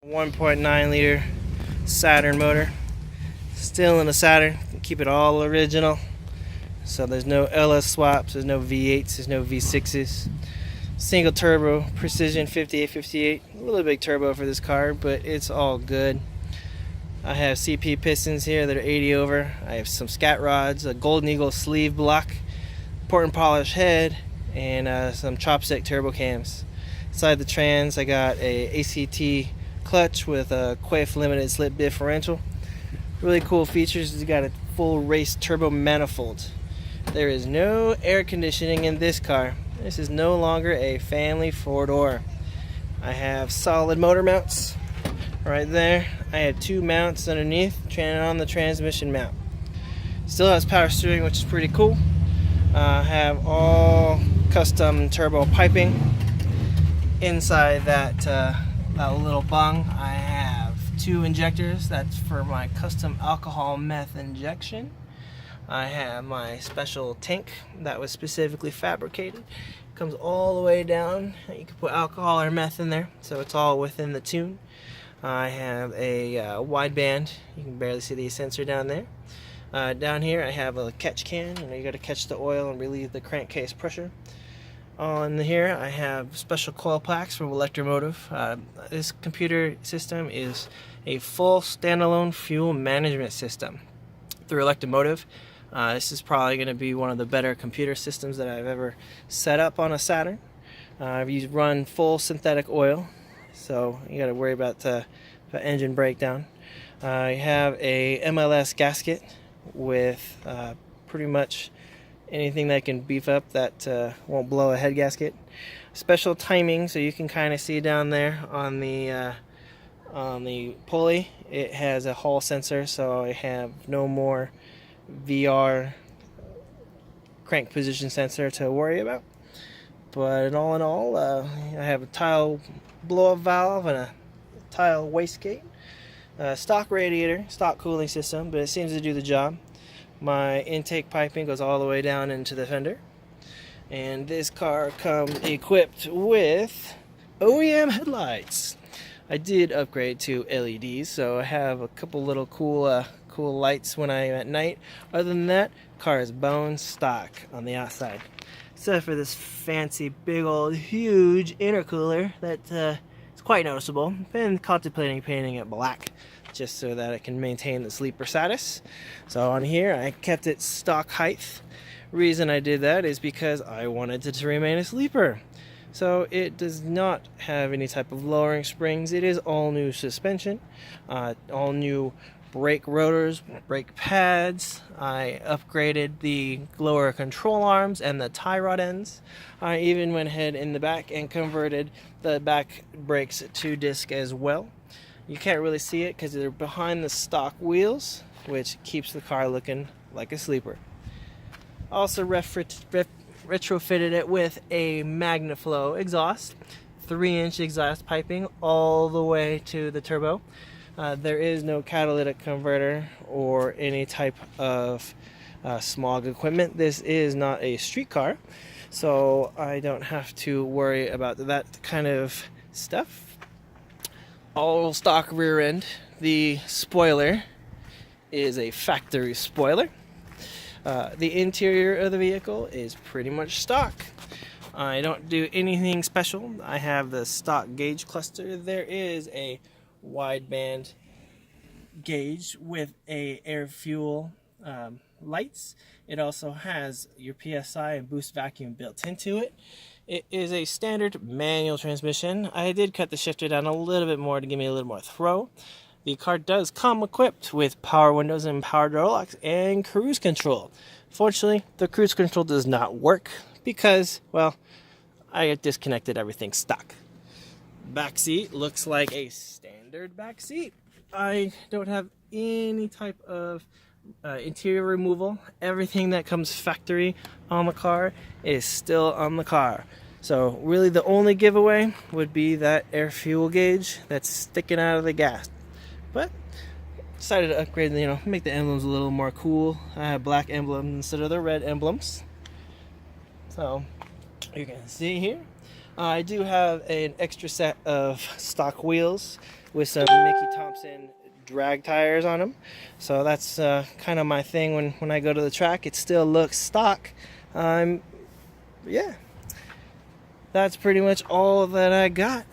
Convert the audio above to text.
1.9 liter Saturn motor. Still in a Saturn. Keep it all original. So there's no LS swaps, there's no V8s, there's no V6s. Single turbo, precision 5858. A little big turbo for this car, but it's all good. I have CP pistons here that are 80 over. I have some scat rods, a Golden Eagle sleeve block, port and polish head, and some chopstick turbo cams. Inside the trans, I got a ACT clutch with a Quaife limited slip differential. Really cool features. It's got a full race turbo manifold. There is no air conditioning in this car. This is no longer a family four-door. I have solid motor mounts right there. I have two mounts underneath on the transmission mount. Still has power steering, which is pretty cool. I have all custom turbo piping. Inside that little bung, I have two injectors. That's for my custom alcohol meth injection. I have my special tank that was specifically fabricated. Comes all the way down. You can put alcohol or meth in there, so it's all within the tune. I have a wideband. You can barely see the sensor down there. Down here I have a catch can. You got to catch the oil and relieve the crankcase pressure. On here I have special coil packs from Electromotive. This computer system is a full standalone fuel management system through Electromotive. This is probably going to be one of the better computer systems that I've ever set up on a Saturn. I've run full synthetic oil, so you got to worry about the engine breakdown. I have a MLS gasket with pretty much anything that can beef up that won't blow a head gasket. Special timing, so you can kind of see down there on the pulley. It has a Hall sensor, so I have no more VR crank position sensor to worry about. But all in all, I have a tile blow-up valve and a tile wastegate. Stock radiator, stock cooling system, but it seems to do the job. My intake piping goes all the way down into the fender. And this car comes equipped with OEM headlights. I did upgrade to LEDs, so I have a couple little cool lights when I'm at night. Other than that, car is bone stock on the outside. Except for this fancy, big old, huge intercooler that is quite noticeable. Been contemplating painting it black, just so that it can maintain the sleeper status. So on here, I kept it stock height. Reason I did that is because I wanted it to remain a sleeper. So it does not have any type of lowering springs. It is all new suspension, all new brake rotors, brake pads. I upgraded the lower control arms and the tie rod ends. I even went ahead in the back and converted the back brakes to disc as well. You can't really see it because they're behind the stock wheels, which keeps the car looking like a sleeper. Also retrofitted it with a MagnaFlow exhaust, 3-inch exhaust piping all the way to the turbo. There is no catalytic converter or any type of smog equipment. This is not a street car, so I don't have to worry about that kind of stuff. All stock rear end. The spoiler is a factory spoiler. The interior of the vehicle is pretty much stock. I don't do anything special. I have the stock gauge cluster. There is a wideband gauge with a air fuel lights. It also has your PSI and boost vacuum built into it. It is a standard manual transmission. I did cut the shifter down a little bit more to give me a little more throw. The car does come equipped with power windows and power door locks and cruise control. Fortunately, the cruise control does not work because, well, I disconnected everything stock. Back seat looks like a standard back seat. I don't have any type of interior removal. Everything that comes factory on the car is still on the car. So really the only giveaway would be that air fuel gauge that's sticking out of the gas. But decided to upgrade, make the emblems a little more cool. I have black emblems instead of the red emblems. So you can see here, I do have an extra set of stock wheels with some Mickey Thompson drag tires on them. So that's kind of my thing when I go to the track. It still looks stock. Yeah, that's pretty much all that I got.